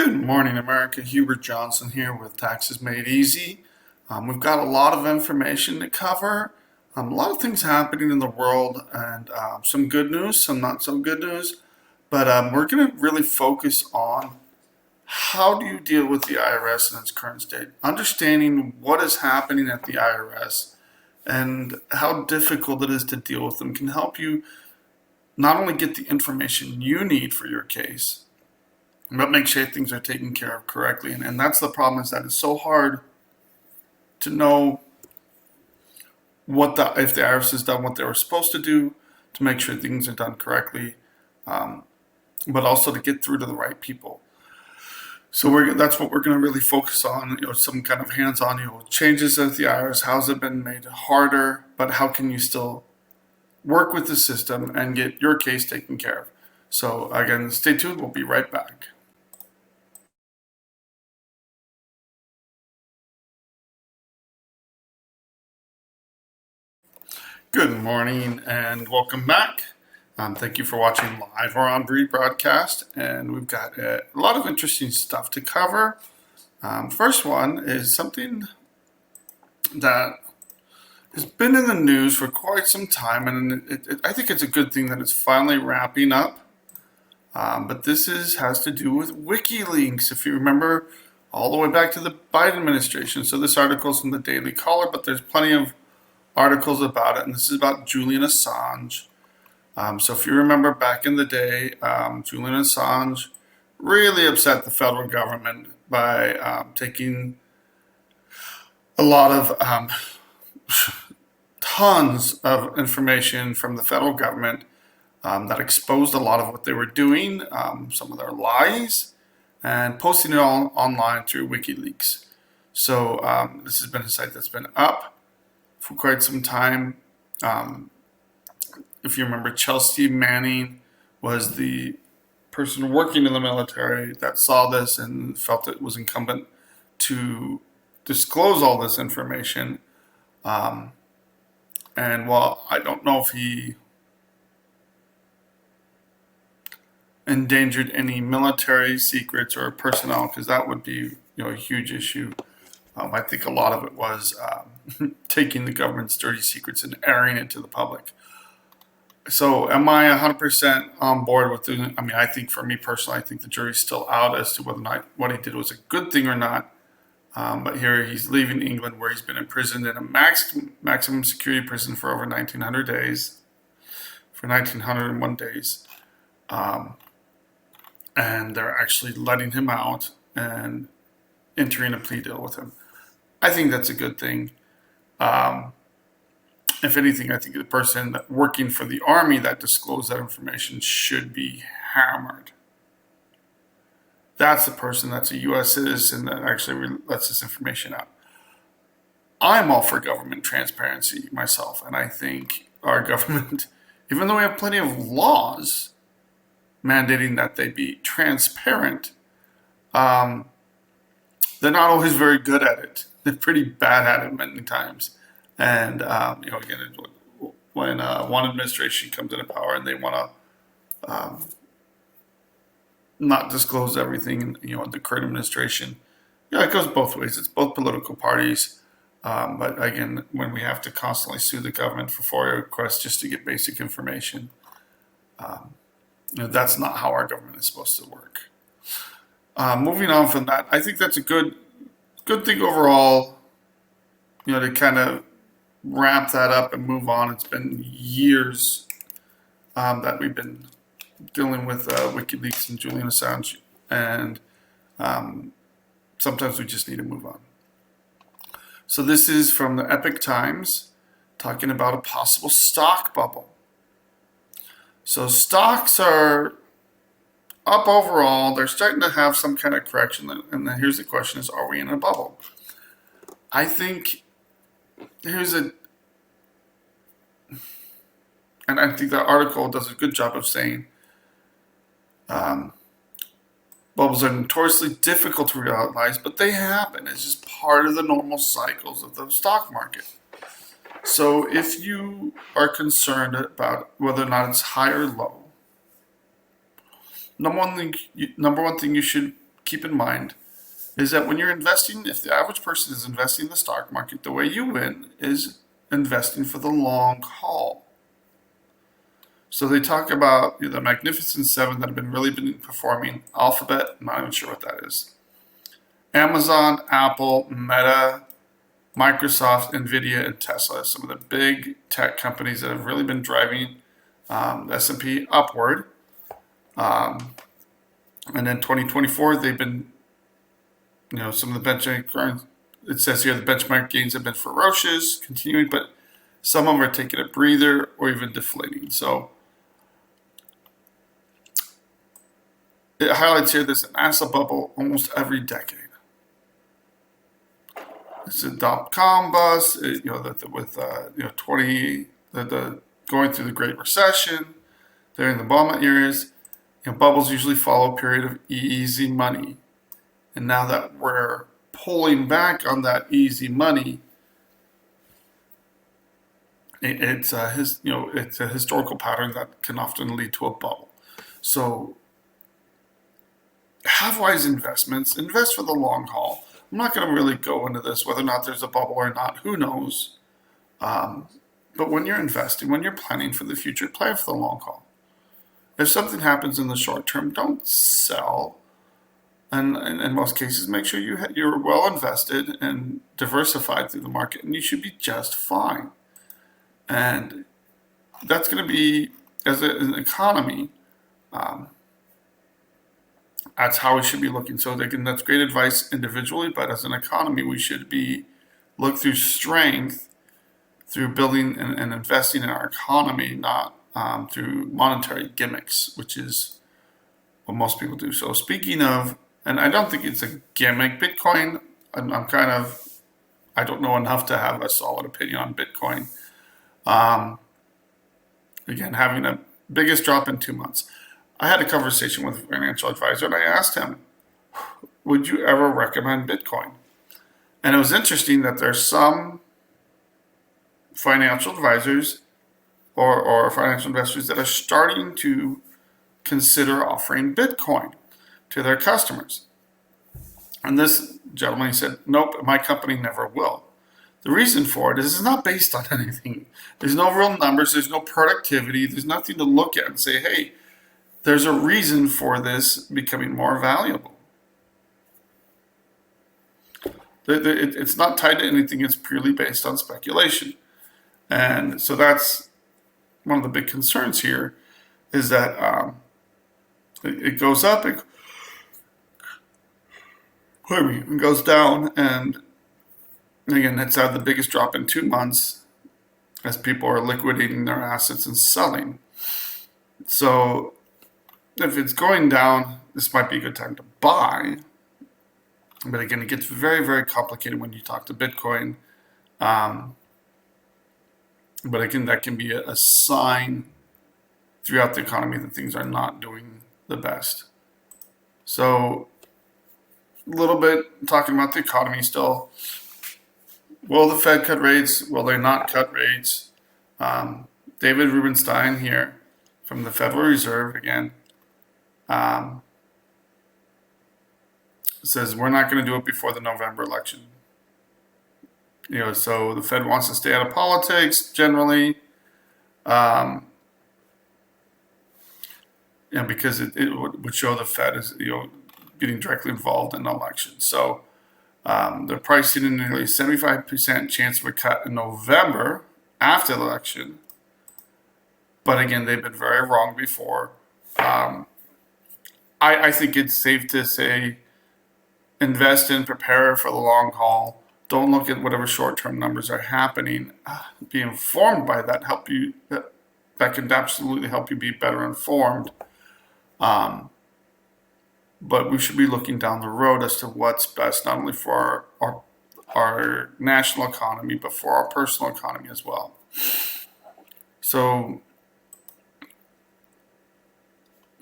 Good morning, America. Hubert Johnson here with Taxes Made Easy. We've got a lot of information to cover, a lot of things happening in the world, and some good news, some not so good news. But we're going to really focus on how do you deal with the IRS in its current state, understanding what is happening at the IRS and how difficult it is to deal with them can help you not only get the information you need for your case, but make sure things are taken care of correctly. And that's the problem, is that it's so hard to know if the IRS has done what they were supposed to do to make sure things are done correctly, but also to get through to the right people. So that's what we're going to really focus on, some kind of hands-on, changes at the IRS. How's it been made harder, but how can you still work with the system and get your case taken care of? So again, stay tuned. We'll be right back. Good morning and welcome back. Thank you for watching live or on rebroadcast, and we've got a lot of interesting stuff to cover. First one is something that has been in the news for quite some time, and I think it's a good thing that it's finally wrapping up. But this has to do with WikiLeaks, if you remember, all the way back to the Biden administration. So this article is from the Daily Caller, but there's plenty of articles about it, and this is about Julian Assange. So if you remember back in the day, Julian Assange really upset the federal government by taking a lot of tons of information from the federal government that exposed a lot of what they were doing, some of their lies, and posting it all online through WikiLeaks. So this has been a site that's been up for quite some time. If you remember, Chelsea Manning was the person working in the military that saw this and felt it was incumbent to disclose all this information. And while I don't know if he endangered any military secrets or personnel, because that would be a huge issue, I think a lot of it was taking the government's dirty secrets and airing it to the public. So am I 100% on board with doing? I mean, I think for me personally, I think the jury's still out as to whether or not what he did was a good thing or not. But here he's leaving England, where he's been imprisoned in a maximum security prison for over 1,900 days, for 1,901 days. And they're actually letting him out and entering a plea deal with him. I think that's a good thing. If anything, I think the person working for the Army that disclosed that information should be hammered. That's the person that's a U.S. citizen that actually lets this information out. I'm all for government transparency myself, and I think our government, even though we have plenty of laws mandating that they be transparent, they're not always very good at it. They're pretty bad at it many times. And, again, when one administration comes into power and they want to not disclose everything, the current administration, it goes both ways. It's both political parties. But again, when we have to constantly sue the government for FOIA requests just to get basic information, that's not how our government is supposed to work. Moving on from that, I think that's a good thing overall, to kind of wrap that up and move on. It's been years that we've been dealing with WikiLeaks and Julian Assange, and sometimes we just need to move on. So this is from the Epoch Times, talking about a possible stock bubble. So stocks are up overall. They're starting to have some kind of correction. And then here's the question is, are we in a bubble? I think and I think that article does a good job of saying bubbles are notoriously difficult to realize, but they happen. It's just part of the normal cycles of the stock market. So if you are concerned about whether or not it's high or low, number one thing you should keep in mind is that when you're investing, if the average person is investing in the stock market, the way you win is investing for the long haul. So they talk about the Magnificent Seven that have been performing. Alphabet, I'm not even sure what that is. Amazon, Apple, Meta, Microsoft, Nvidia, and Tesla, some of the big tech companies that have really been driving the S&P upward. And then 2024, they've been, some of the benchmark, it says here the benchmark gains have been ferocious, continuing, but some of them are taking a breather or even deflating. So it highlights here there's an asset bubble almost every decade. It's a dot-com bust, with 20, going through the Great Recession, during the Obama years. Bubbles usually follow a period of easy money, and now that we're pulling back on that easy money, it's a historical pattern that can often lead to a bubble. So have wise investments, invest for the long haul. I'm not going to really go into this, whether or not there's a bubble or not, who knows. But when you're investing, when you're planning for the future, plan for the long haul. If something happens in the short term, don't sell. And in most cases, make sure you're well invested and diversified through the market, and you should be just fine. And that's going to be, as an economy, that's how we should be looking. So that's great advice individually, but as an economy, we should look through strength, through building and investing in our economy, not through monetary gimmicks, which is what most people do. So speaking of, and I don't think it's a gimmick, Bitcoin, I don't know enough to have a solid opinion on Bitcoin. Again, having the biggest drop in 2 months. I had a conversation with a financial advisor, and I asked him, would you ever recommend Bitcoin? And it was interesting that there's some financial advisors or financial investors that are starting to consider offering Bitcoin to their customers. And this gentleman said, nope, my company never will. The reason for it is it's not based on anything. There's no real numbers. There's no productivity. There's nothing to look at and say, hey, there's a reason for this becoming more valuable. It's not tied to anything. It's purely based on speculation. And so that's one of the big concerns here, is that it goes up, it goes down, and again, it's had the biggest drop in 2 months as people are liquidating their assets and selling. So if it's going down, this might be a good time to buy. But again, it gets very, very complicated when you talk to Bitcoin. But again, that can be a sign throughout the economy that things are not doing the best. So a little bit talking about the economy still. Will the Fed cut rates? Will they not cut rates? David Rubenstien here from the Federal Reserve again says we're not going to do it before the November election. So the Fed wants to stay out of politics generally, because it would show the Fed is getting directly involved in elections. So they're pricing in nearly 75% chance of a cut in November after the election. But again, they've been very wrong before. I think it's safe to say invest and prepare for the long haul. Don't look at whatever short-term numbers are happening. Be informed by that. That can absolutely help you be better informed. But we should be looking down the road as to what's best, not only for our national economy, but for our personal economy as well. So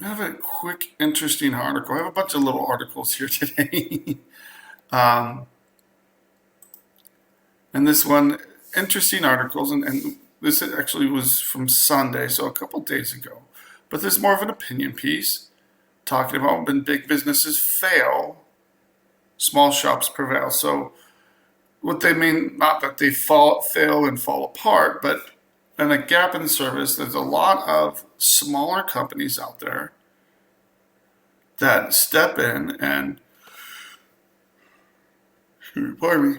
I have a quick, interesting article. I have a bunch of little articles here today. And this one, interesting articles, and this actually was from Sunday, so a couple days ago. But this is more of an opinion piece. talking about when big businesses fail, small shops prevail. So what they mean, not that they fail and fall apart, but in a gap in service, there's a lot of smaller companies out there that step in and, pardon me,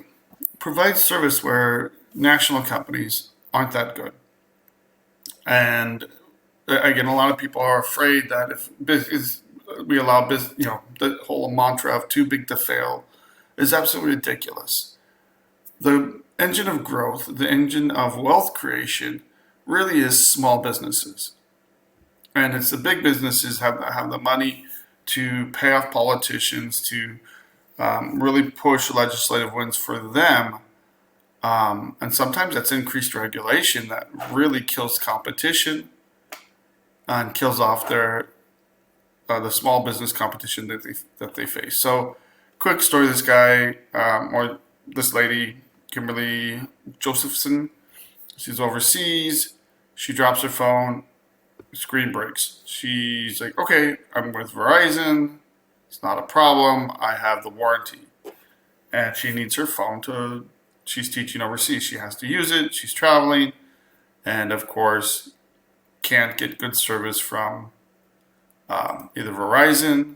provide service where national companies aren't that good. And again, a lot of people are afraid that if business, we allow business, the whole mantra of too big to fail is absolutely ridiculous. The engine of growth, the engine of wealth creation, really is small businesses. And it's the big businesses have the money to pay off politicians to really push legislative wins for them. And sometimes that's increased regulation that really kills competition and kills off the small business competition that they face. So, quick story: this guy or this lady, Kimberly Josephson, she's overseas. She drops her phone. Screen breaks. She's like, "Okay, I'm with Verizon. It's not a problem. I have the warranty." And she needs her phone to. She's teaching overseas. She has to use it. She's traveling, and of course, can't get good service from either Verizon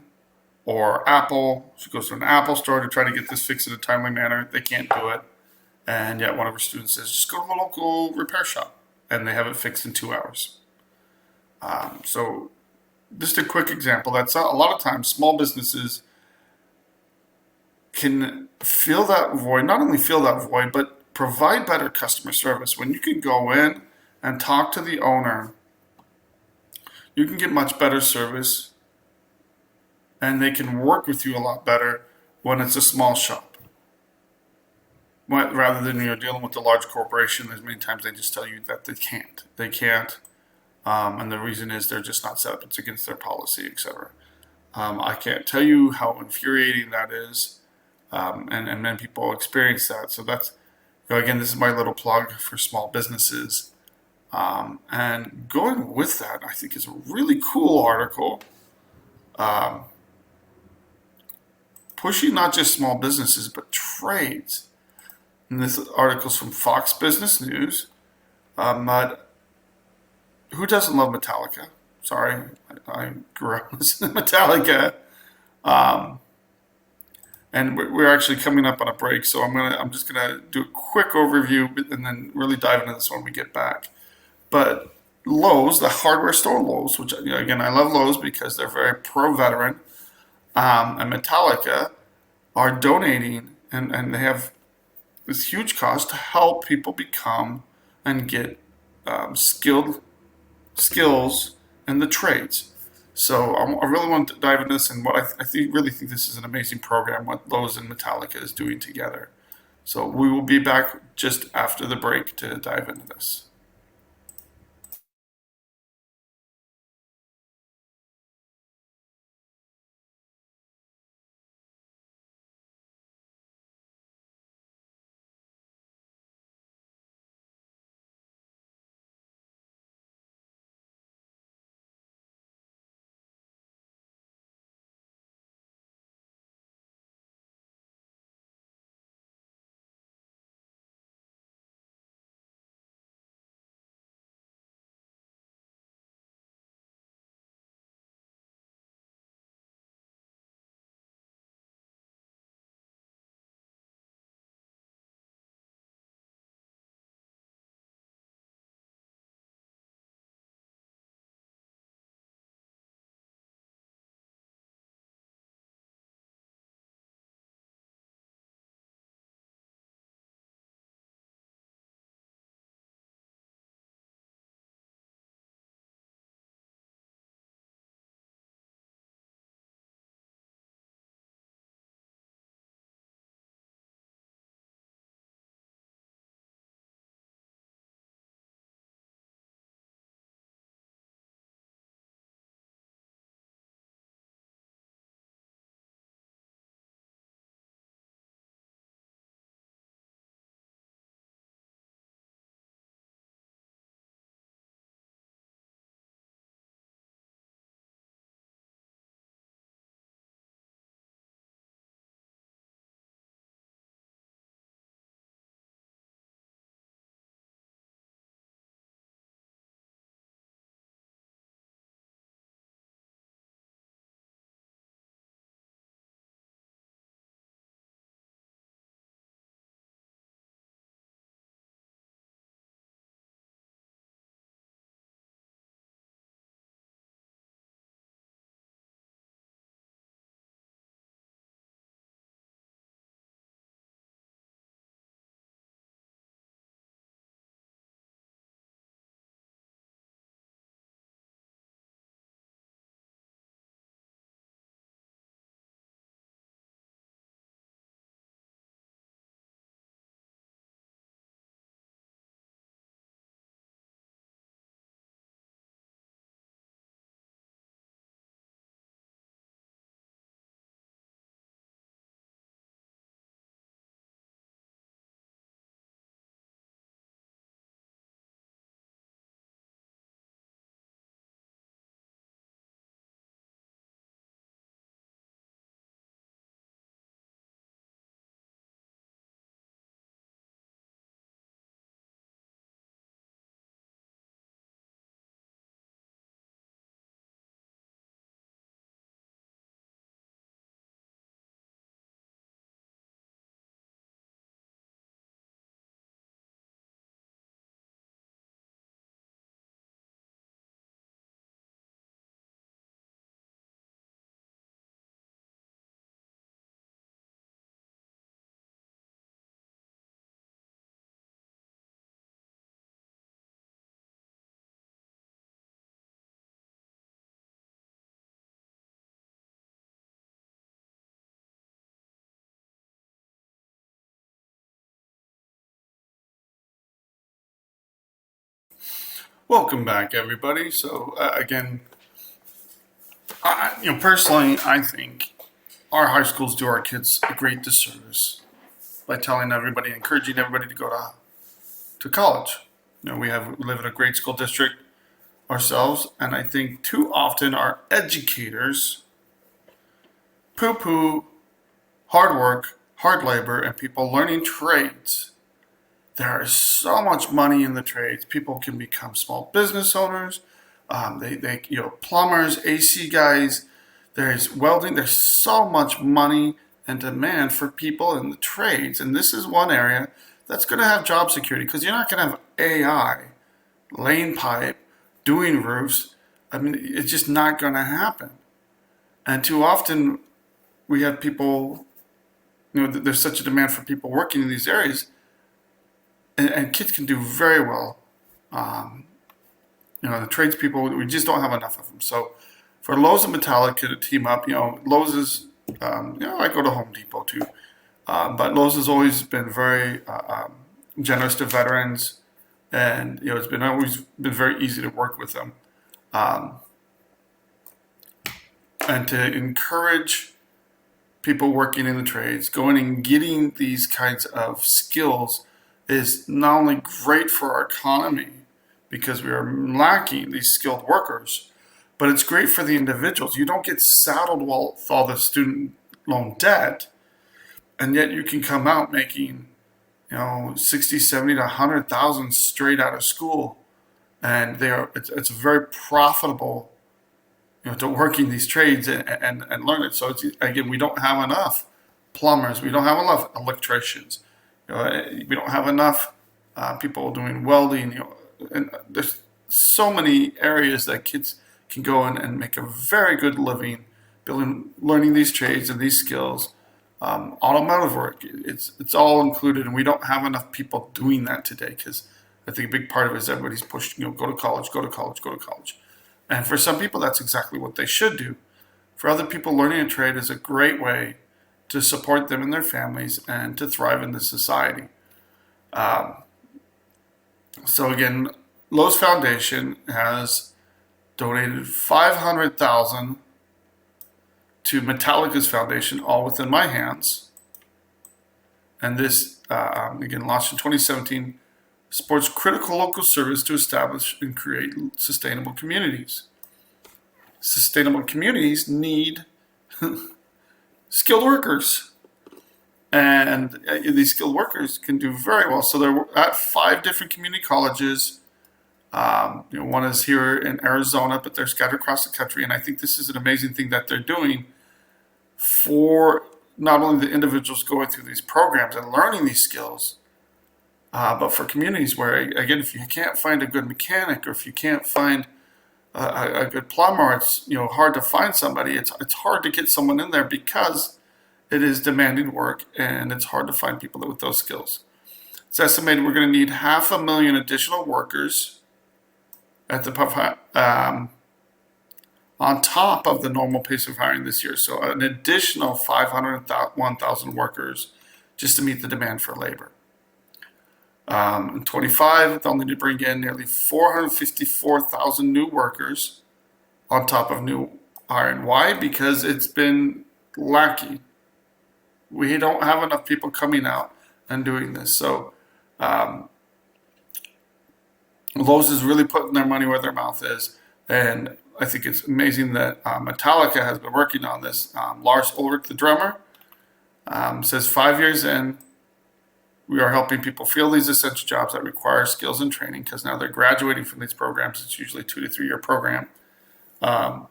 or Apple. She goes to an Apple store to try to get this fixed in a timely manner. They can't do it. And yet one of her students says, just go to the local repair shop. And they have it fixed in 2 hours. So just a quick example. That's a lot of times small businesses can fill that void, not only fill that void, but provide better customer service. When you can go in and talk to the owner, you can get much better service and they can work with you a lot better when it's a small shop. Rather than you're dealing with a large corporation, there's many times they just tell you that they can't. They can't, and the reason is they're just not set up. It's against their policy, etc. I can't tell you how infuriating that is, and many people experience that. So that's, again, this is my little plug for small businesses. And going with that, I think is a really cool article. Pushing not just small businesses, but trades. And this article's from Fox Business News. But who doesn't love Metallica? Sorry, I grew up listening to Metallica. Um, and we're actually coming up on a break, so I'm just gonna do a quick overview and then really dive into this when we get back. But Lowe's, the hardware store Lowe's, which again I love Lowe's because they're very pro-veteran, and Metallica are donating, and they have this huge cause to help people become and get skills in the trades. So I really want to dive into this, and what really think this is an amazing program, what Lowe's and Metallica is doing together. So we will be back just after the break to dive into this. Welcome back, everybody. So again, personally, I think our high schools do our kids a great disservice by telling everybody, encouraging everybody to go to college. We live in a great school district ourselves, and I think too often our educators poo-poo hard work, hard labor, and people learning trades. There is so much money in the trades. People can become small business owners. Plumbers, AC guys. There's welding. There's so much money and demand for people in the trades, and this is one area that's going to have job security because you're not going to have AI laying pipe, doing roofs. I mean, it's just not going to happen. And too often, we have people. There's such a demand for people working in these areas, and kids can do very well. The tradespeople, we just don't have enough of them. So for Lowe's and Metallica to team up, Lowe's is, I go to Home Depot too, but Lowe's has always been very generous to veterans, and it's been always been very easy to work with them, and to encourage people working in the trades, going and getting these kinds of skills is not only great for our economy because we are lacking these skilled workers, but it's great for the individuals. You don't get saddled with all the student loan debt, and yet you can come out making 60, 70 to 100,000 straight out of school, and it's very profitable to working these trades and learn it. So again, we don't have enough plumbers, we don't have enough electricians, we don't have enough people doing welding. And there's so many areas that kids can go in and make a very good living, learning these trades and these skills. Automotive work, it's all included, and we don't have enough people doing that today because I think a big part of it is everybody's pushed, go to college, go to college, go to college. And for some people, that's exactly what they should do. For other people, learning a trade is a great way to support them and their families and to thrive in this society. So again, Lowe's Foundation has donated $500,000 to Metallica's foundation, all within my hands. And this, again, launched in 2017, supports critical local service to establish and create sustainable communities. Sustainable communities need skilled workers. And these skilled workers can do very well. So they're at 5 different community colleges. One is here in Arizona, but they're scattered across the country. And I think this is an amazing thing that they're doing for not only the individuals going through these programs and learning these skills, but for communities where, again, if you can't find a good mechanic or if you can't find a good plumber, it's hard to find somebody. It's hard to get someone in there because it is demanding work and it's hard to find people with those skills. It's estimated we're going to need 500,000 additional workers at the on top of the normal pace of hiring this year. So an additional 501,000 workers just to meet the demand for labor. In 25, they'll need to bring in nearly 454,000 new workers on top of new hiring. Why? Because it's been lacking. We don't have enough people coming out and doing this. So Lowe's is really putting their money where their mouth is. And I think it's amazing that Metallica has been working on this. Lars Ulrich, the drummer, says 5 years in, we are helping people fill these essential jobs that require skills and training because now they're graduating from these programs. It's usually a 2 to 3 year program. And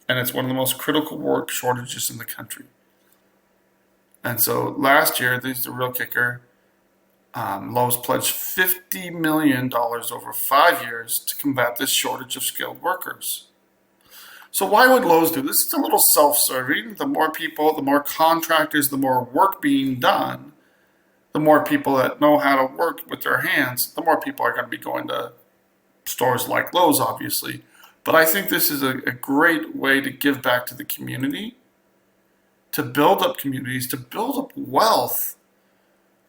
it's one of the most critical work shortages in the country. And so last year, this is the real kicker, Lowe's pledged $50 million over 5 years to combat this shortage of skilled workers. So why would Lowe's do this? It's a little self-serving. The more people, the more contractors, the more work being done, the more people that know how to work with their hands, the more people are going to be going to stores like Lowe's, obviously. But I think this is a great way to give back to the community, to build up communities, to build up wealth.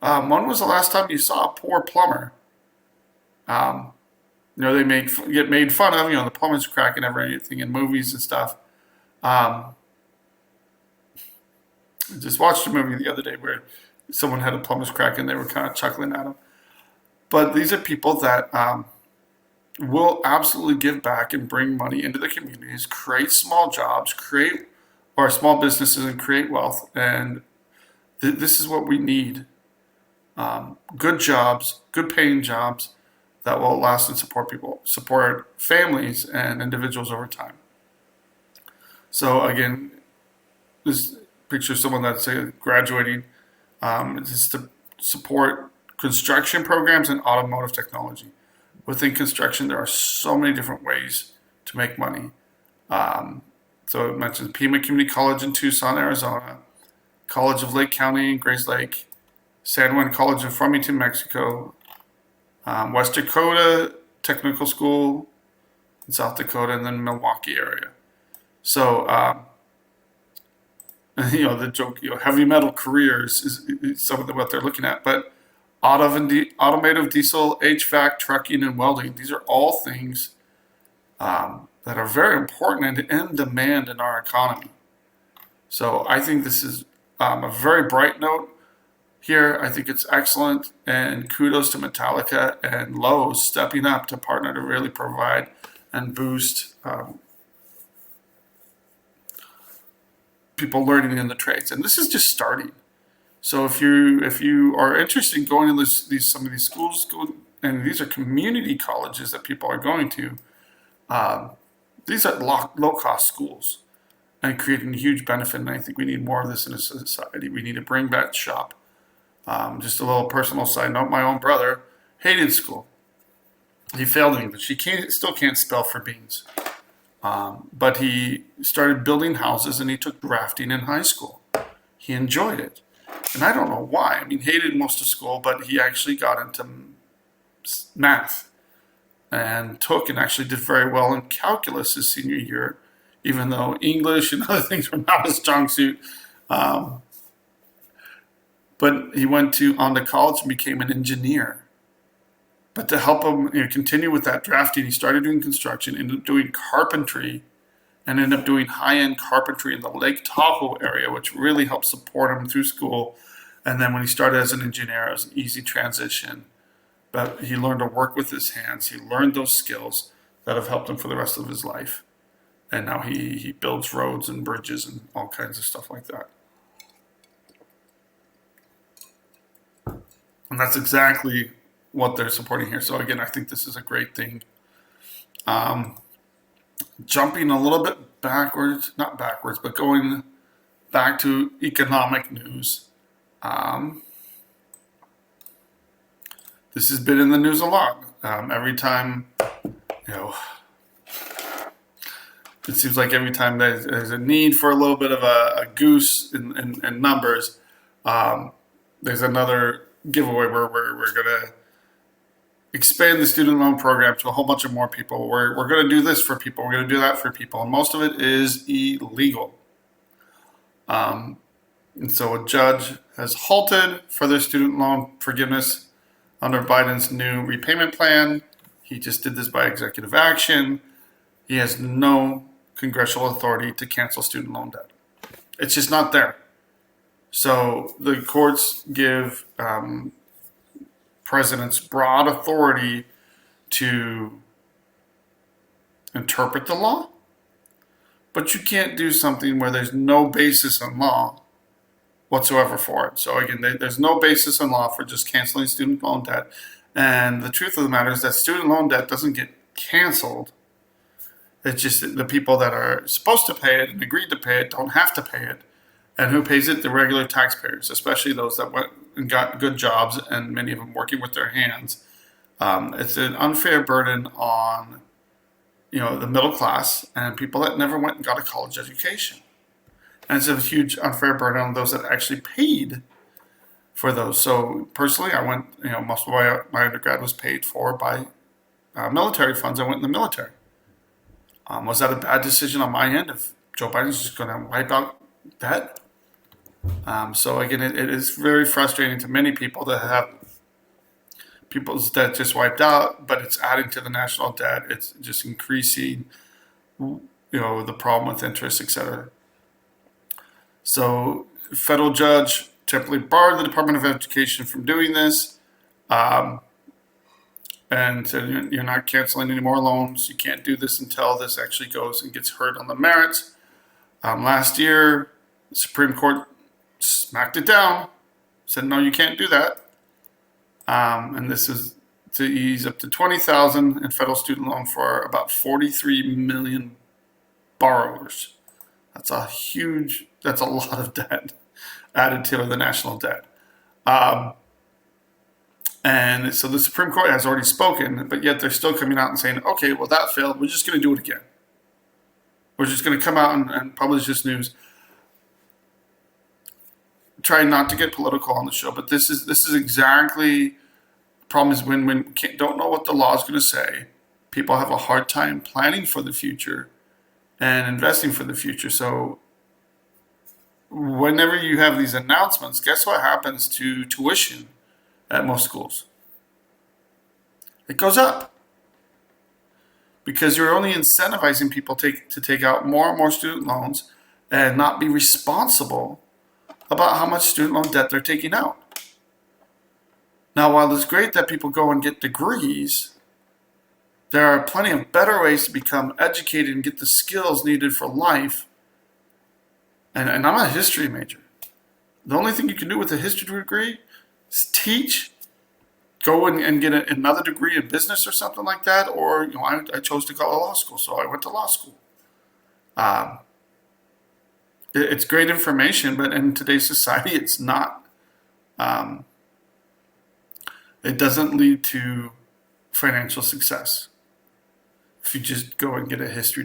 When was the last time you saw a poor plumber? they get made fun of. The plumbers cracking everything in movies and stuff. I just watched a movie the other day where someone had a plumber's crack and they were kind of chuckling at him. But these are people that will absolutely give back and bring money into the communities, create small jobs, or small businesses, and create wealth. And this is what we need. Good jobs, good paying jobs that will last and support families and individuals over time. So again, this picture of someone that's graduating is to support construction programs and automotive technology. Within construction, there are so many different ways to make money. So it mentions Pima Community College in Tucson, Arizona, College of Lake County in Grays Lake, San Juan College in Farmington, Mexico, West Dakota Technical School in South Dakota, and then Milwaukee area. So, the joke, heavy metal careers is some of what they're looking at. But automotive, diesel, HVAC, trucking, and welding, these are all things that are very important and in demand in our economy. So I think this is a very bright note here. I think it's excellent, and kudos to Metallica and Lowe's stepping up to partner to really provide and boost people learning in the trades. And this is just starting. So if you are interested in going to some of these schools, and these are community colleges that people are going to, these are low-cost schools and creating a huge benefit. And I think we need more of this in a society. We need to bring back shop. Just a little personal side note: my own brother hated school. He failed English. He still can't spell for beans. But he started building houses, and he took drafting in high school. He enjoyed it. And I don't know why. I mean, hated most of school, but he actually got into math and took and actually did very well in calculus his senior year, even though English and other things were not his strong suit. But he went on to college and became an engineer. But to help him continue with that drafting, he started doing construction, ended up doing carpentry, and ended up doing high-end carpentry in the Lake Tahoe area, which really helped support him through school. And then when he started as an engineer, it was an easy transition. But he learned to work with his hands. He learned those skills that have helped him for the rest of his life. And now he builds roads and bridges and all kinds of stuff like that. And that's exactly what they're supporting here. So again, I think this is a great thing. Jumping a little bit backwards, not backwards, but going back to economic news. This has been in the news a lot. Every time, it seems like every time there's a need for a little bit of a goose in numbers, there's another giveaway where we're going to expand the student loan program to a whole bunch of more people. We're going to do this for people. We're going to do that for people. And most of it is illegal. And so a judge has halted further student loan forgiveness under Biden's new repayment plan. He just did this by executive action. He has no congressional authority to cancel student loan debt. It's just not there. So the courts give presidents broad authority to interpret the law, but you can't do something where there's no basis in law whatsoever for it. So again, there's no basis in law for just canceling student loan debt. And the truth of the matter is that student loan debt doesn't get canceled. It's just the people that are supposed to pay it and agreed to pay it don't have to pay it. And who pays it? The regular taxpayers, especially those that went and got good jobs, and many of them working with their hands. It's an unfair burden on, the middle class and people that never went and got a college education. And it's a huge unfair burden on those that actually paid for those. So personally, I went, most of my undergrad was paid for by military funds. I went in the military. Was that a bad decision on my end if Joe Biden's just going to wipe out debt? So again, it is very frustrating to many people that have people's debt just wiped out, but it's adding to the national debt. It's just increasing, the problem with interest, etc. So, federal judge temporarily barred the Department of Education from doing this, and said you're not canceling any more loans. You can't do this until this actually goes and gets heard on the merits. Last year, the Supreme Court smacked it down, said no, you can't do that. And this is to ease up to $20,000 in federal student loan for about 43 million borrowers. That's a lot of debt added to the national debt. And so the Supreme Court has already spoken, but yet they're still coming out and saying, okay, well, that failed. We're just going to do it again. We're just going to come out and publish this news. Try not to get political on the show, but this is exactly the problem is when we don't know what the law is going to say. People have a hard time planning for the future and investing for the future. So whenever you have these announcements, guess what happens to tuition at most schools? It goes up because you're only incentivizing people to take out more and more student loans and not be responsible about how much student loan debt they're taking out. Now, while it's great that people go and get degrees, there are plenty of better ways to become educated and get the skills needed for life. And I'm a history major. The only thing you can do with a history degree is teach, go and get another degree in business or something like that. Or, I chose to go to law school, so I went to law school. It's great information, but in today's society, it's not. It doesn't lead to financial success if you just go and get a history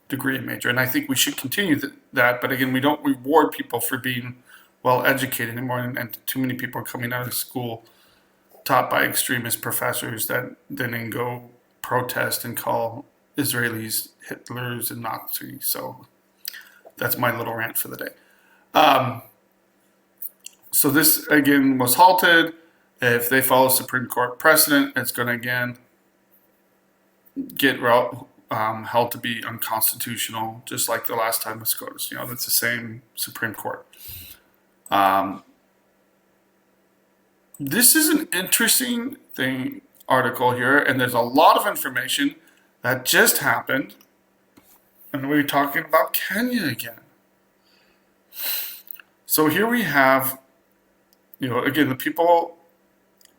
degree and major. And I think we should continue that. But again, we don't reward people for being well educated anymore. And too many people are coming out of school taught by extremist professors that then go protest and call Israelis Hitlers and Nazis. So that's my little rant for the day. So this, again, was halted. If they follow Supreme Court precedent, it's going to, again, get held to be unconstitutional, just like the last time with SCOTUS. That's the same Supreme Court. This is an interesting article here, and there's a lot of information that just happened. And we're talking about Kenya again. So here we have, again, the people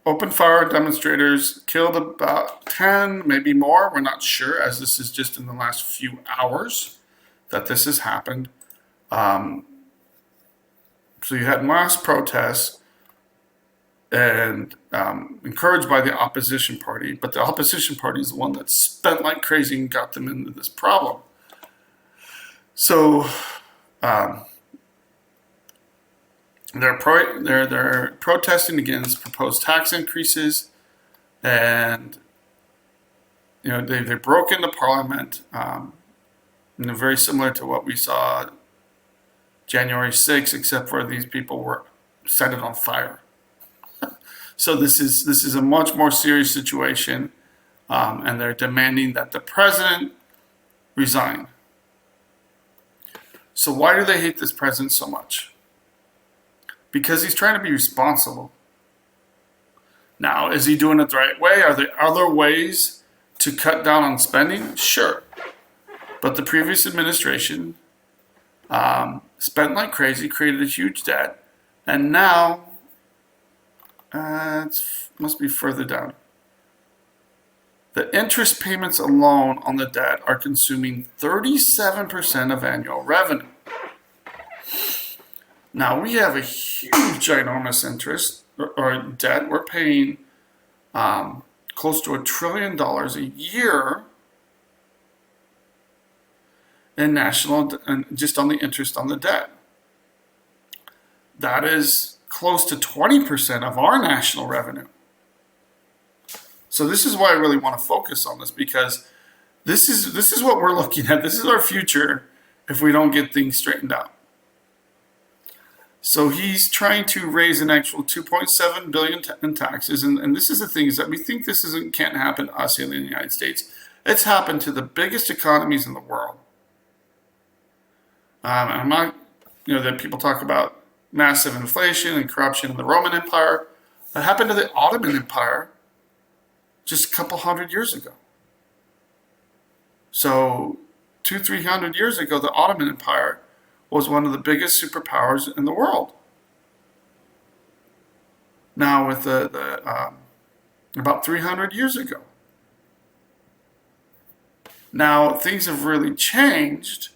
opened fire, demonstrators killed about 10, maybe more. We're not sure, as this is just in the last few hours that this has happened. So you had mass protests and encouraged by the opposition party, but the opposition party is the one that spent like crazy and got them into this problem. So they're protesting against proposed tax increases, and they broke into Parliament, very similar to what we saw January 6th, except for these people were set it on fire. So this is a much more serious situation, and they're demanding that the president resign. So why do they hate this president so much? Because he's trying to be responsible. Now, is he doing it the right way? Are there other ways to cut down on spending? Sure. But the previous administration spent like crazy, created a huge debt, and now it must be further down. The interest payments alone on the debt are consuming 37% of annual revenue. Now, we have a huge, ginormous interest or debt. We're paying close to $1 trillion a year in just on the interest on the debt. That is close to 20% of our national revenue. So this is why I really want to focus on this, because this is what we're looking at. This is our future if we don't get things straightened out. So he's trying to raise an actual 2.7 billion in taxes, and this is the thing, is that we think this can't happen to us here in the United States. It's happened to the biggest economies in the world. I'm not, that people talk about massive inflation and corruption in the Roman Empire. That happened to the Ottoman Empire just a couple hundred years ago. So 200-300 years ago, the Ottoman Empire was one of the biggest superpowers in the world. Now with about 300 years ago. Now things have really changed,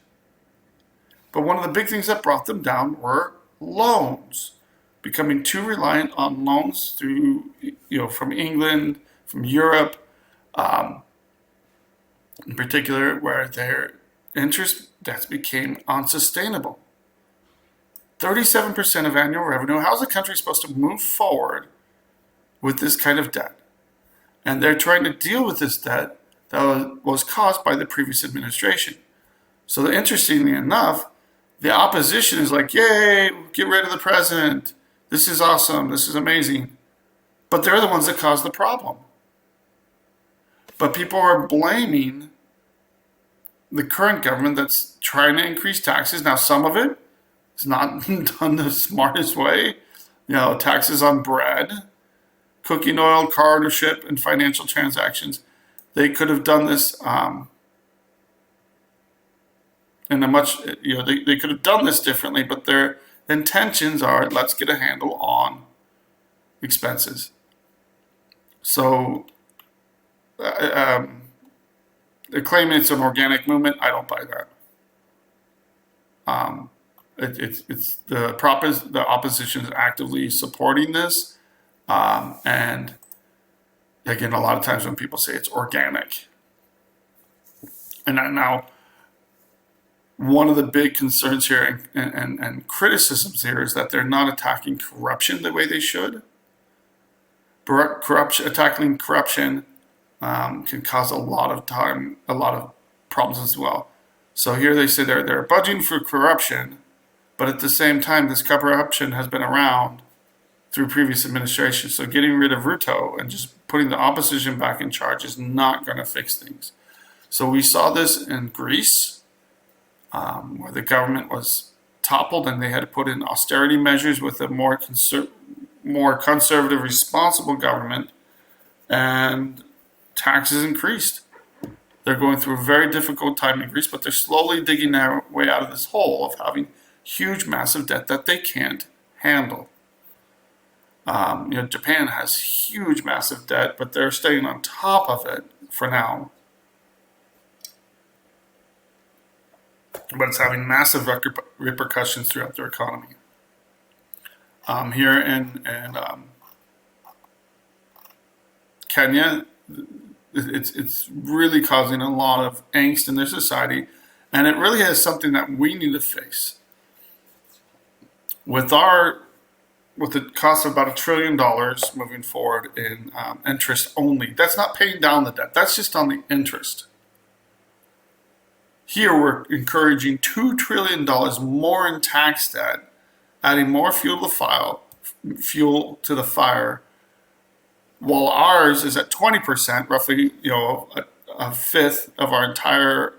but one of the big things that brought them down were loans. Becoming too reliant on loans through, from England, from Europe, in particular, where their interest debts became unsustainable. 37% of annual revenue. How's a country supposed to move forward with this kind of debt? And they're trying to deal with this debt that was caused by the previous administration. So interestingly enough, the opposition is like, yay, get rid of the president. This is awesome. This is amazing. But they're the ones that caused the problem. But people are blaming the current government that's trying to increase taxes. Now, some of it is not done the smartest way. Taxes on bread, cooking oil, car ownership, and financial transactions. They could have done this in a much, they could have done this differently, but their intentions are, let's get a handle on expenses. So, they're claiming it's an organic movement. I don't buy that. It's the opposition is actively supporting this, and again, a lot of times when people say it's organic, and now one of the big concerns here and criticisms here is that they're not attacking corruption the way they should. Attacking corruption can cause a lot of problems as well. So here they say they're budgeting for corruption, but at the same time, this corruption has been around through previous administrations. So getting rid of Ruto and just putting the opposition back in charge is not going to fix things. So we saw this in Greece, where the government was toppled and they had to put in austerity measures with a more conservative, responsible government, and taxes increased. They're going through a very difficult time in Greece, but they're slowly digging their way out of this hole of having huge, massive debt that they can't handle. Japan has huge, massive debt, but they're staying on top of it for now. But it's having massive repercussions throughout their economy. Here in Kenya, it's really causing a lot of angst in their society, and it really is something that we need to face. With the cost of about $1 trillion moving forward in interest only, that's not paying down the debt. That's just on the interest. Here we're encouraging $2 trillion more in tax debt, adding more fuel to the fire, while ours is at 20%, roughly, a fifth of our entire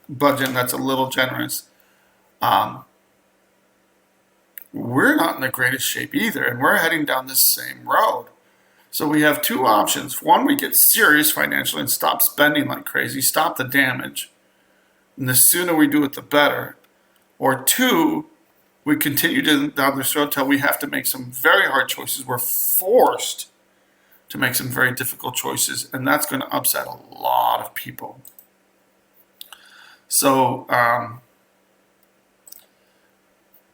budget, and that's a little generous. We're not in the greatest shape either, and we're heading down this same road. So we have two options. One, we get serious financially and stop spending like crazy, stop the damage. And the sooner we do it, the better. Or two, we continue down this road until we have to make some very hard choices. We're forced to make some very difficult choices, and that's going to upset a lot of people. So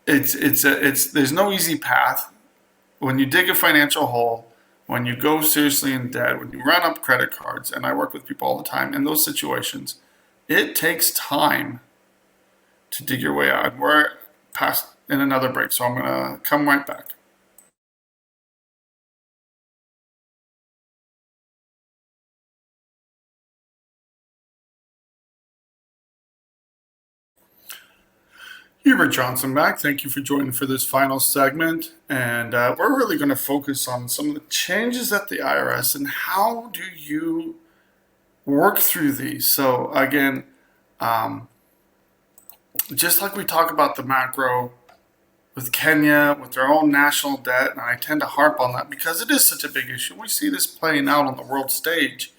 there's no easy path. When you dig a financial hole, when you go seriously in debt, when you run up credit cards, and I work with people all the time in those situations, it takes time to dig your way out. We're past in another break, so I'm going to come right back. Hubert Johnson back. Thank you for joining for this final segment. And we're really going to focus on some of the changes at the IRS and how do you work through these. So again, just like we talk about the macro with Kenya, with their own national debt, and I tend to harp on that because it is such a big issue. We see this playing out on the world stage.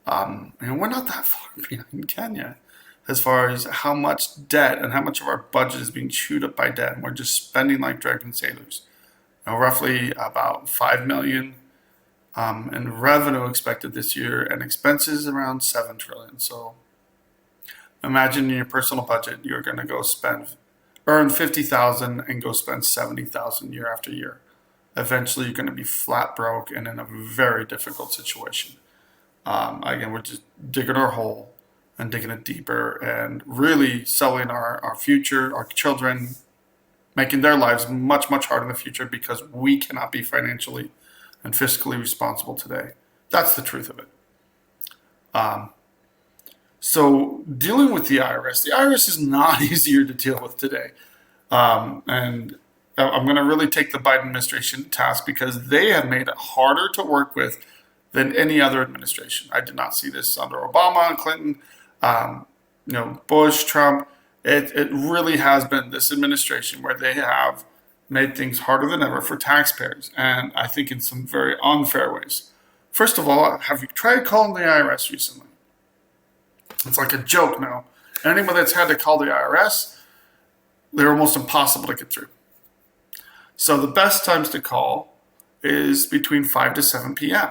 And we're not that far behind Kenya as far as how much debt and how much of our budget is being chewed up by debt. And we're just spending like drunken sailors. Roughly about 5 million in revenue expected this year, and expenses around 7 trillion. So imagine in your personal budget, you're going to go earn 50,000 and go spend 70,000 year after year. Eventually, you're going to be flat broke and in a very difficult situation. Again, we're just digging our hole and digging it deeper and really selling our future, our children, making their lives much, much harder in the future because we cannot be financially and fiscally responsible today. That's the truth of it. So dealing with the IRS is not easier to deal with today. And I'm going to really take the Biden administration to task because they have made it harder to work with than any other administration. I did not see this under Obama and Clinton, Bush, Trump. It really has been this administration where they have made things harder than ever for taxpayers, and I think in some very unfair ways. First of all, have you tried calling the IRS recently? It's like a joke now. Anyone that's had to call the IRS, they're almost impossible to get through. So the best times to call is between 5 to 7 p.m.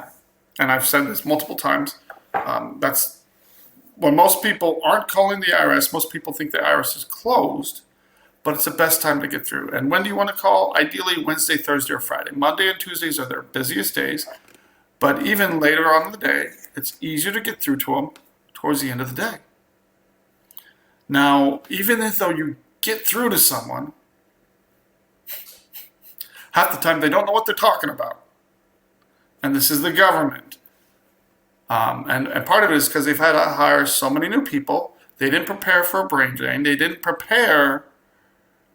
And I've said this multiple times. That's when most people aren't calling the IRS. Most people think the IRS is closed, but it's the best time to get through. And when do you want to call? Ideally, Wednesday, Thursday, or Friday. Monday and Tuesdays are their busiest days. But even later on in the day, it's easier to get through to them towards the end of the day. Now, even though you get through to someone, half the time they don't know what they're talking about. And this is the government. And part of it is because they've had to hire so many new people. They didn't prepare for a brain drain. They didn't prepare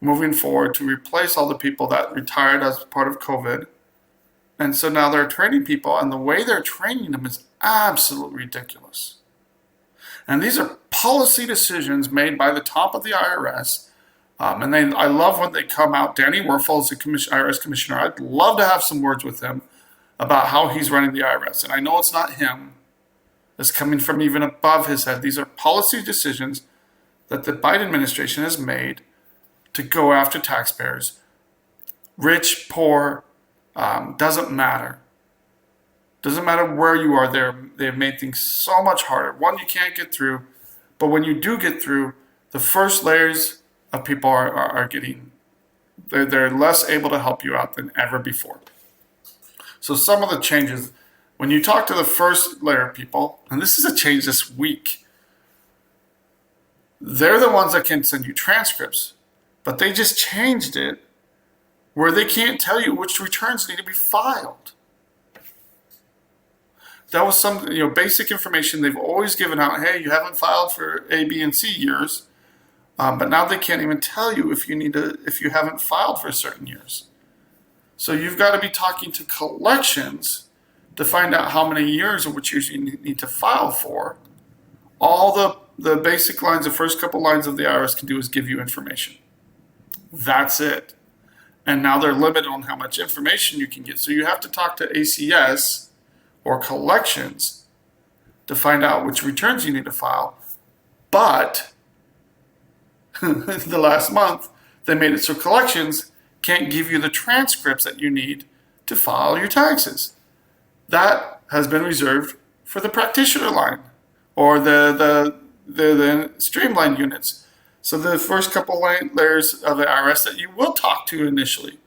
moving forward to replace all the people that retired as part of COVID. And so now they're training people, and the way they're training them is absolutely ridiculous. And these are policy decisions made by the top of the IRS. I love when they come out. Danny Werfel is the IRS commissioner. I'd love to have some words with him about how he's running the IRS. And I know it's not him. It's coming from even above his head. These are policy decisions that the Biden administration has made to go after taxpayers. Rich, poor, doesn't matter. Doesn't matter where you are there. They've made things so much harder. One, you can't get through. But when you do get through, the first layers of people are getting, they're less able to help you out than ever before. So some of the changes, when you talk to the first layer of people, and this is a change this week, they're the ones that can send you transcripts, but they just changed it where they can't tell you which returns need to be filed. That was some basic information they've always given out. Hey, you haven't filed for A, B, and C years, but now they can't even tell you if you haven't filed for certain years. So you've got to be talking to collections to find out how many years or which years you need to file for. All the basic lines, the first couple lines of the IRS can do is give you information. That's it. And now they're limited on how much information you can get. So you have to talk to ACS or collections to find out which returns you need to file. But the last month, they made it so collections can't give you the transcripts that you need to file your taxes. That has been reserved for the practitioner line or the streamlined units. So the first couple layers of the IRS that you will talk to initially.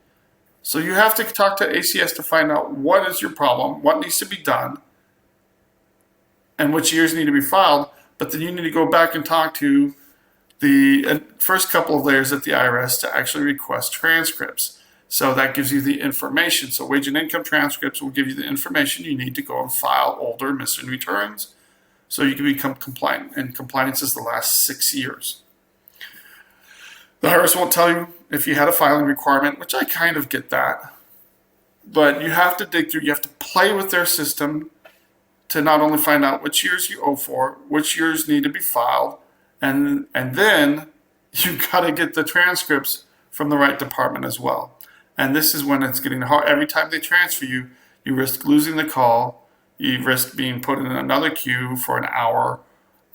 So you have to talk to ACS to find out what is your problem, what needs to be done, and which years need to be filed. But then you need to go back and talk to the first couple of layers at the IRS to actually request transcripts. So that gives you the information. So wage and income transcripts will give you the information you need to go and file older missing returns so you can become compliant. And compliance is the last 6 years. The IRS won't tell you if you had a filing requirement, which I kind of get that. But you have to dig through, you have to play with their system to not only find out which years you owe for, which years need to be filed, and then you got to get the transcripts from the right department as well. And this is when it's getting hard. Every time they transfer you, you risk losing the call. You risk being put in another queue for an hour.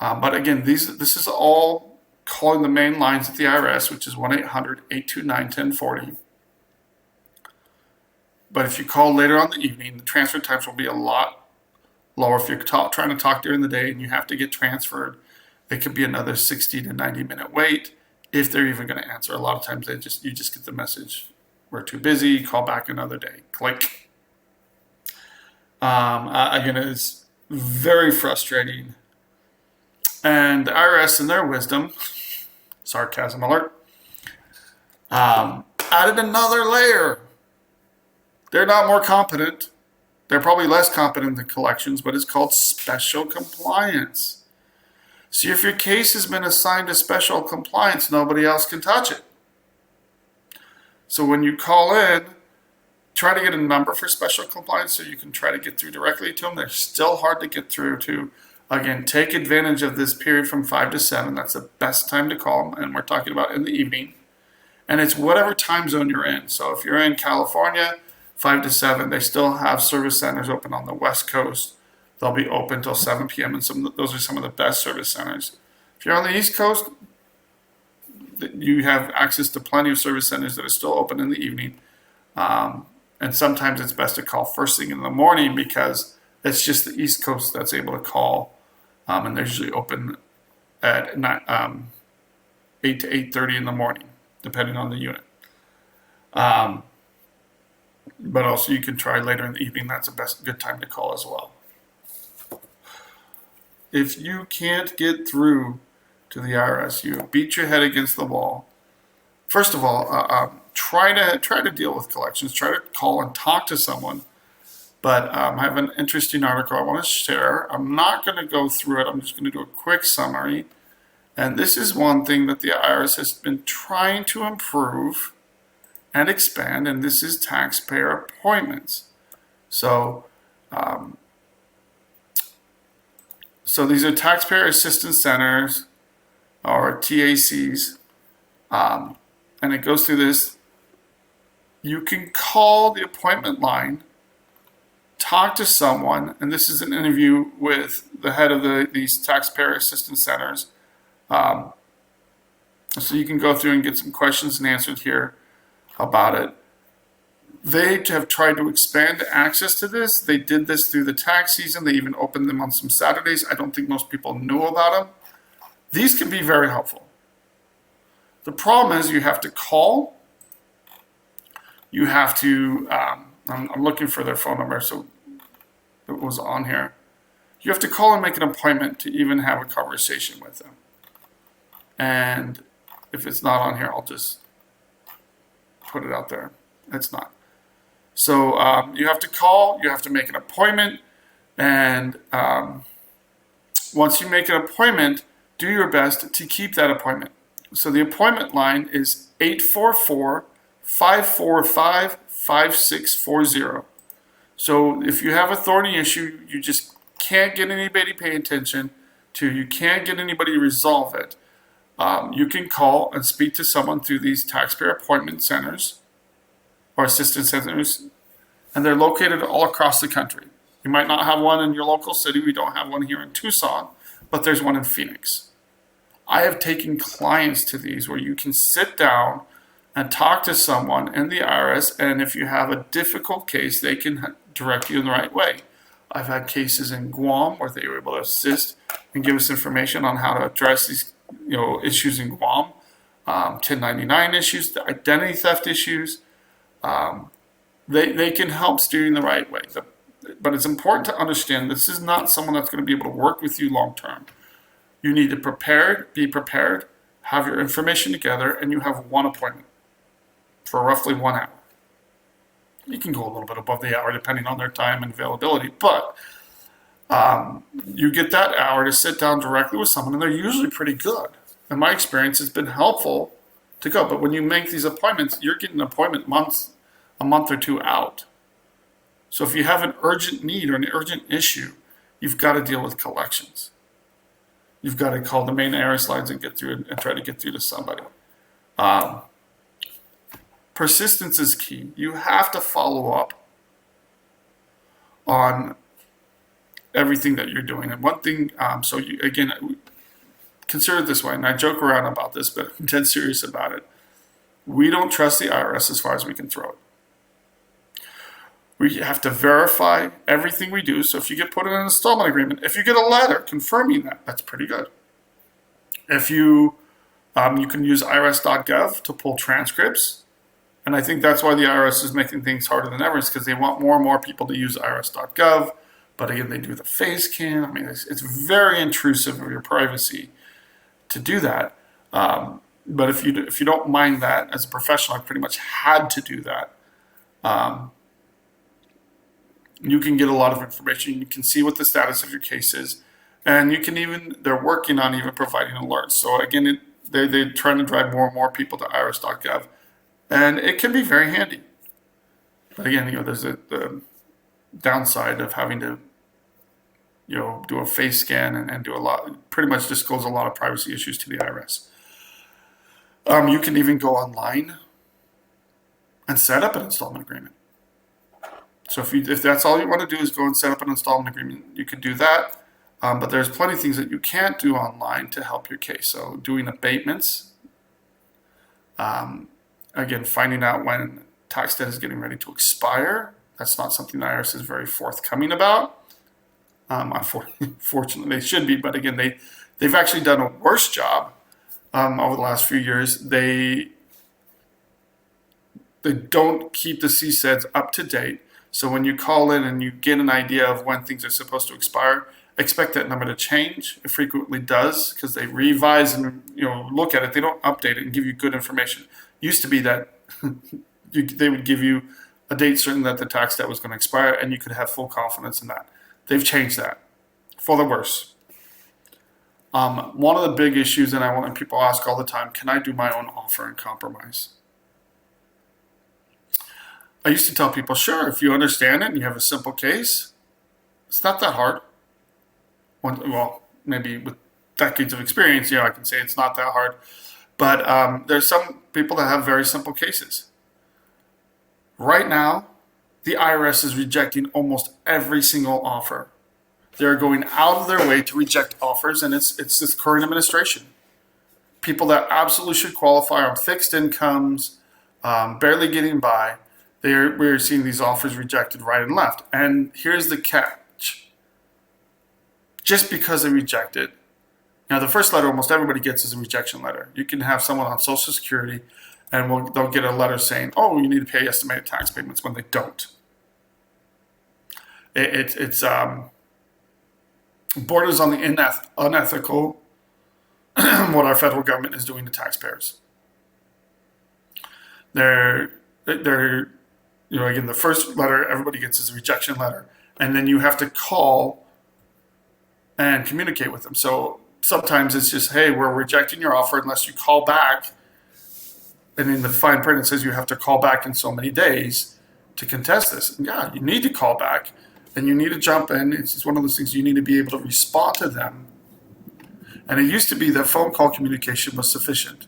But again, this is all calling the main lines at the IRS, which is 1-800-829-1040. But if you call later on the evening, the transfer times will be a lot lower. If you're trying to talk during the day and you have to get transferred, it could be another 60 to 90-minute wait if they're even going to answer. A lot of times you just get the message, we're too busy, call back another day. Click. Again, it's very frustrating. And the IRS, in their wisdom, sarcasm alert, added another layer. They're not more competent. They're probably less competent than collections, but it's called special compliance. See, if your case has been assigned to special compliance, nobody else can touch it. So when you call in, try to get a number for special compliance so you can try to get through directly to them. They're still hard to get through to. Again, take advantage of this period from 5 to 7. That's the best time to call them, and we're talking about in the evening. And it's whatever time zone you're in. So if you're in California, 5 to 7, they still have service centers open on the West Coast. They'll be open till 7 p.m. and those are some of the best service centers. If you're on the East Coast, you have access to plenty of service centers that are still open in the evening. And sometimes it's best to call first thing in the morning because it's just the East Coast that's able to call. And they're usually open at 8 to 8:30 in the morning, depending on the unit. But also you can try later in the evening. That's a good time to call as well. If you can't get through to the IRS, you beat your head against the wall. First of all, try to deal with collections. Try to call and talk to someone. But I have an interesting article I want to share. I'm not going to go through it. I'm just going to do a quick summary. And this is one thing that the IRS has been trying to improve and expand, and this is taxpayer appointments. So these are taxpayer assistance centers, or TACs, and it goes through this. You can call the appointment line, talk to someone, and this is an interview with the head of these taxpayer assistance centers. So you can go through and get some questions and answered here about it. They have tried to expand access to this. They did this through the tax season. They even opened them on some Saturdays. I don't think most people knew about them. These can be very helpful. The problem is you have to call. You have to, I'm looking for their phone number, so it was on here. You have to call and make an appointment to even have a conversation with them. And if it's not on here, I'll just put it out there. It's not. So you have to call, you have to make an appointment, and once you make an appointment, do your best to keep that appointment. So the appointment line is 844-545-5640. So if you have a thorny issue, you just can't get anybody pay attention to, you can't get anybody to resolve it, you can call and speak to someone through these taxpayer appointment centers or assistance centers, and they're located all across the country. You might not have one in your local city. We don't have one here in Tucson, but there's one in Phoenix. I have taken clients to these where you can sit down and talk to someone in the IRS, and if you have a difficult case, they can direct you in the right way. I've had cases in Guam where they were able to assist and give us information on how to address these issues in Guam, 1099 issues, the identity theft issues. They can help steer you in the right way. But it's important to understand this is not someone that's going to be able to work with you long term. You need to be prepared, have your information together, and you have one appointment for roughly 1 hour. You can go a little bit above the hour depending on their time and availability, but you get that hour to sit down directly with someone, and they're usually pretty good. In my experience, it's been helpful to go. But when you make these appointments, you're getting an appointment a month or two out. So if you have an urgent need or an urgent issue, you've got to deal with collections. You've got to call the main IRS lines and get through and try to get through to somebody. Persistence is key. You have to follow up on everything that you're doing. And one thing, again, consider it this way, and I joke around about this, but I'm dead serious about it. We don't trust the IRS as far as we can throw it. We have to verify everything we do. So if you get put in an installment agreement, if you get a letter confirming that, that's pretty good. If you can use irs.gov to pull transcripts. And I think that's why the IRS is making things harder than ever, is because they want more and more people to use irs.gov. But again, they do the face scan. I mean, it's very intrusive of your privacy to do that. But if you don't mind that, as a professional, I pretty much had to do that. You can get a lot of information. You can see what the status of your case is. And they're working on even providing alerts. So again, they're trying to drive more and more people to irs.gov. And it can be very handy. But again, there's the downside of having to, do a face scan and do pretty much disclose a lot of privacy issues to the IRS. You can even go online and set up an installment agreement. So if that's all you want to do is go and set up an installment agreement, you could do that. But there's plenty of things that you can't do online to help your case. So doing abatements, again, finding out when tax debt is getting ready to expire. That's not something the IRS is very forthcoming about. Unfortunately, they should be. But again, they've actually done a worse job over the last few years. They don't keep the CSEDs up to date. So when you call in and you get an idea of when things are supposed to expire, expect that number to change. It frequently does, because they revise and look at it. They don't update it and give you good information. Used to be that they would give you a date certain that the tax debt was going to expire, and you could have full confidence in that. They've changed that for the worse. One of the big issues, and people ask all the time, can I do my own offer and compromise? I used to tell people, sure, if you understand it and you have a simple case, it's not that hard. Well, maybe with decades of experience, I can say it's not that hard. But there's some people that have very simple cases. Right now, the IRS is rejecting almost every single offer. They're going out of their way to reject offers, and it's this current administration. People that absolutely should qualify on fixed incomes, barely getting by. We're seeing these offers rejected right and left. And here's the catch. Just because they reject it, the first letter almost everybody gets is a rejection letter. You can have someone on Social Security and they'll get a letter saying, oh, you need to pay estimated tax payments, when they don't. It's borders on the unethical what our federal government is doing to taxpayers. They're again, the first letter everybody gets is a rejection letter, and then you have to call and communicate with them. So sometimes it's just, hey, we're rejecting your offer unless you call back. And in the fine print, it says you have to call back in so many days to contest this. And yeah, you need to call back, and you need to jump in. It's just one of those things, you need to be able to respond to them. And it used to be that phone call communication was sufficient.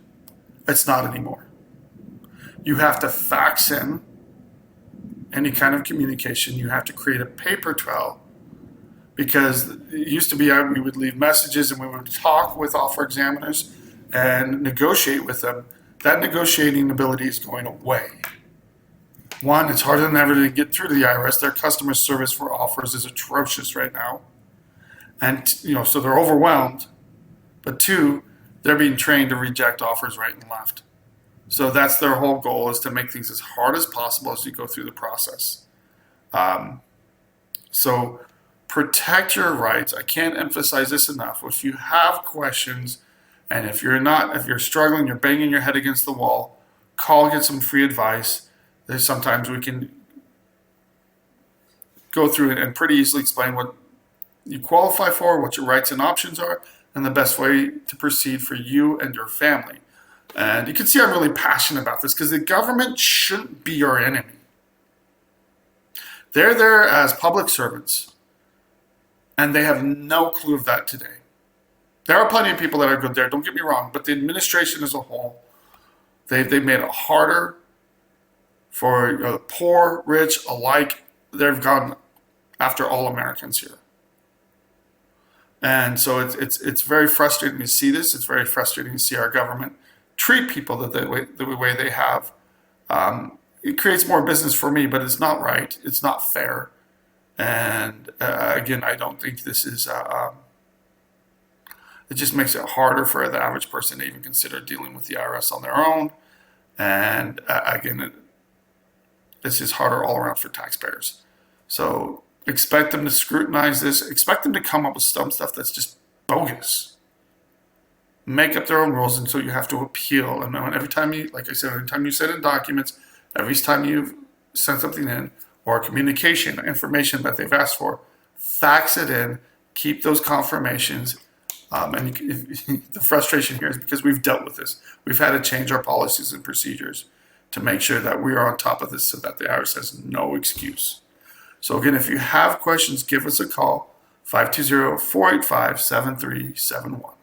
It's not anymore. You have to fax in any kind of communication. You have to create a paper trail, because it used to be we would leave messages and we would talk with offer examiners and negotiate with them. That negotiating ability is going away. One, it's harder than ever to get through to the IRS. Their customer service for offers is atrocious right now. And, so they're overwhelmed. But two, they're being trained to reject offers right and left. So that's their whole goal, is to make things as hard as possible as you go through the process. So protect your rights. I can't emphasize this enough. If you have questions, and if you're struggling, you're banging your head against the wall, call, get some free advice. There's sometimes we can go through it and pretty easily explain what you qualify for, what your rights and options are, and the best way to proceed for you and your family. And you can see I'm really passionate about this because the government shouldn't be your enemy. They're there as public servants, and they have no clue of that today. There are plenty of people that are good there, don't get me wrong, but the administration as a whole, they've made it harder for the poor, rich alike. They've gone after all Americans here. And so it's very frustrating to see this. It's very frustrating to see our government treat people the way they have. It creates more business for me, but it's not right. It's not fair. And again, I don't think this is. It just makes it harder for the average person to even consider dealing with the IRS on their own. And again, this is harder all around for taxpayers. So expect them to scrutinize this. Expect them to come up with some stuff that's just bogus. Make up their own rules until you have to appeal. And every time you, like I said, every time you send in documents, every time you send something in, or communication, information that they've asked for, fax it in, keep those confirmations. And the frustration here is because we've dealt with this. We've had to change our policies and procedures to make sure that we are on top of this so that the IRS has no excuse. So again, if you have questions, give us a call, 520-485-7371.